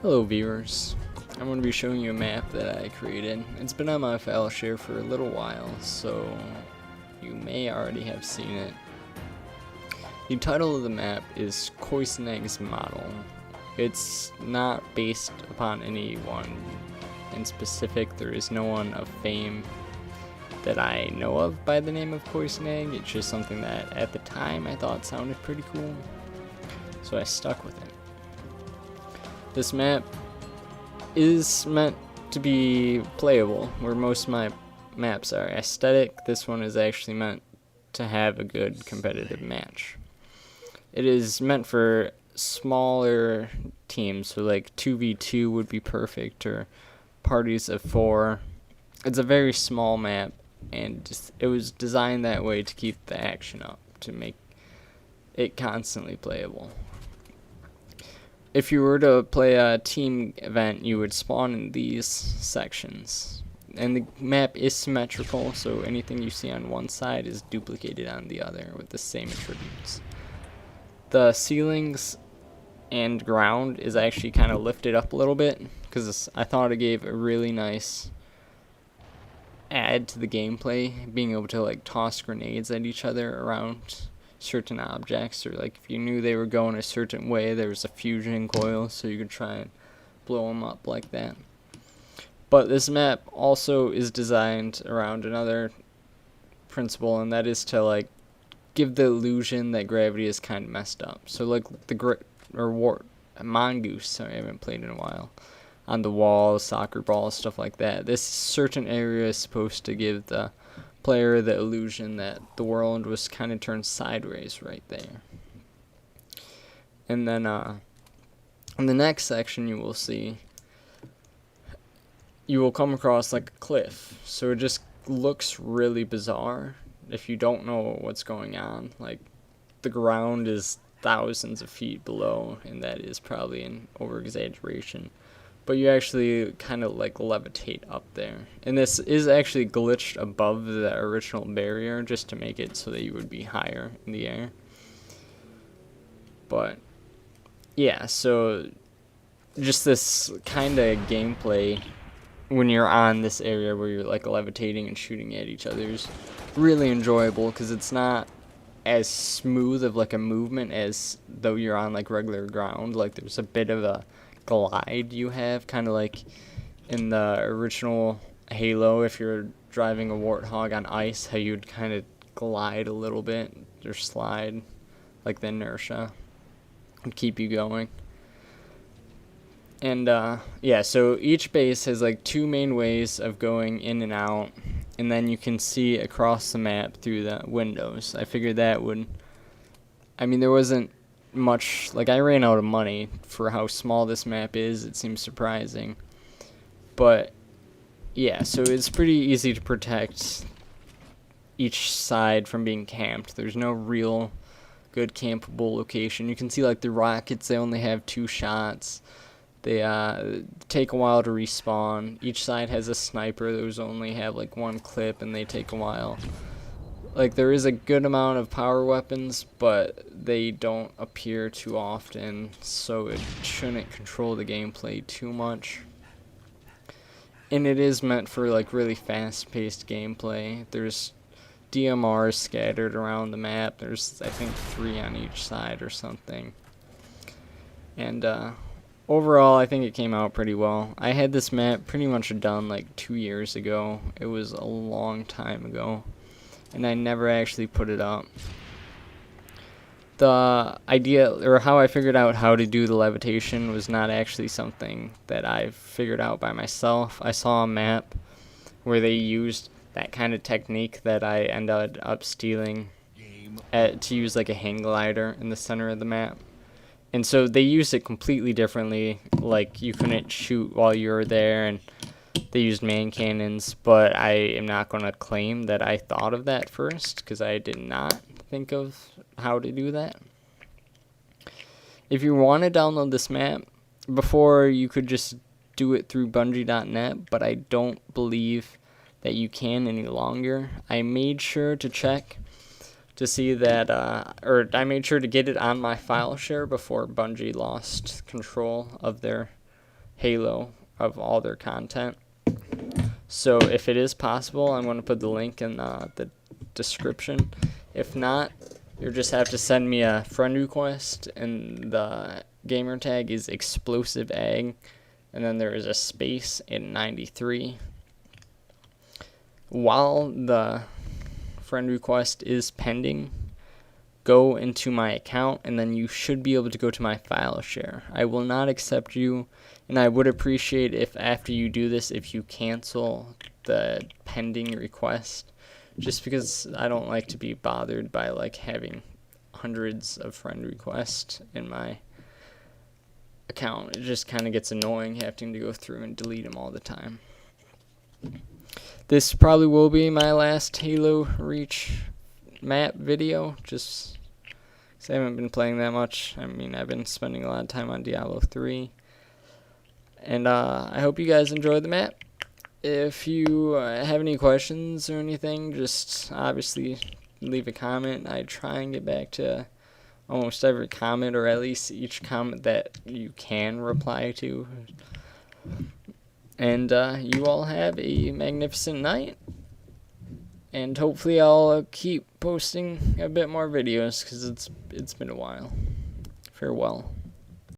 Hello viewers, I'm going to be showing you a map that I created. It's been on my file share for a little while, so you may already have seen it. The title of the map is Koisenegg's model. It's not based upon anyone in specific. There is no one of fame that I know of by the name of Koisenegg. It's just something that at the time I thought sounded pretty cool, so I stuck with it. This map is meant to be playable, where most of my maps are aesthetic. This one is actually meant to have a good competitive match. It is meant for smaller teams, so like 2v2 would be perfect, or parties of 4. It's a very small map, and it was designed that way to keep the action up, to make it constantly playable. If you were to play a team event, you would spawn in these sections. And the map is symmetrical, so anything you see on one side is duplicated on the other with the same attributes. The ceilings and ground is actually kind of lifted up a little bit, because I thought it gave a really nice add to the gameplay, being able to like toss grenades at each other around certain objects, or like if you knew they were going a certain way, there was a fusion coil, so you could try and blow them up like that. But this map also is designed around another principle, and that is to like give the illusion that gravity is kind of messed up. So like mongoose, sorry, I haven't played in a while, on the walls, soccer balls, stuff like that. This certain area is supposed to give the player the illusion that the world was kind of turned sideways right there. And then in the next section you will see, you will come across like a cliff, so it just looks really bizarre if you don't know what's going on. Like the ground is thousands of feet below, and that is probably an over exaggeration, but you actually kind of like levitate up there. And this is actually glitched above the original barrier just to make it so that you would be higher in the air. But yeah, so just this kind of gameplay when you're on this area where you're like levitating and shooting at each other is really enjoyable, because it's not as smooth of like a movement as though you're on like regular ground. Like there's a bit of a glide you have, kind of like in the original Halo, if you're driving a warthog on ice, how you'd kind of glide a little bit or slide, like the inertia would keep you going. And yeah, so each base has like 2 main ways of going in and out, and then you can see across the map through the windows. I figured that would, I mean, there wasn't much, like I ran out of money for how small this map is. It seems surprising, but yeah, so it's pretty easy to protect each side from being camped. There's no real good campable location. You can see like the rockets, they only have 2 shots. They take a while to respawn. Each side has a sniper. Those only have like 1 clip, and they take a while. Like there is a good amount of power weapons, but they don't appear too often, so it shouldn't control the gameplay too much. And it is meant for like really fast-paced gameplay. There's DMRs scattered around the map. There's I think 3 on each side or something. And overall, I think it came out pretty well. I had this map pretty much done like 2 years ago. It was a long time ago, and I never actually put it up. The idea, or how I figured out how to do the levitation, was not actually something that I figured out by myself. I saw a map where they used that kind of technique that I ended up stealing to use like a hang glider in the center of the map. And so they used it completely differently. Like you couldn't shoot while you were there, and they used man cannons, but I am not going to claim that I thought of that first, because I did not think of how to do that. If you want to download this map, before you could just do it through Bungie.net, but I don't believe that you can any longer. I made sure to check to see that, or I made sure to get it on my file share before Bungie lost control of their Halo of all their content. So if it is possible, I'm going to put the link in the description. If not, you'll just have to send me a friend request, and the gamer tag is explosive egg, and then there is a space in 93. While the friend request is pending, go into my account, and then you should be able to go to my file share. I will not accept you, and I would appreciate if after you do this, if you cancel the pending request, just because I don't like to be bothered by like having hundreds of friend requests in my account. It just kind of gets annoying having to go through and delete them all the time. This probably will be my last Halo Reach map video, just because I haven't been playing that much. I mean, I've been spending a lot of time on Diablo 3. And I hope you guys enjoyed the map. If you have any questions or anything, just obviously leave a comment. I try and get back to almost every comment, or at least each comment that you can reply to. And you all have a magnificent night. And hopefully I'll keep posting a bit more videos, because it's been a while. Farewell.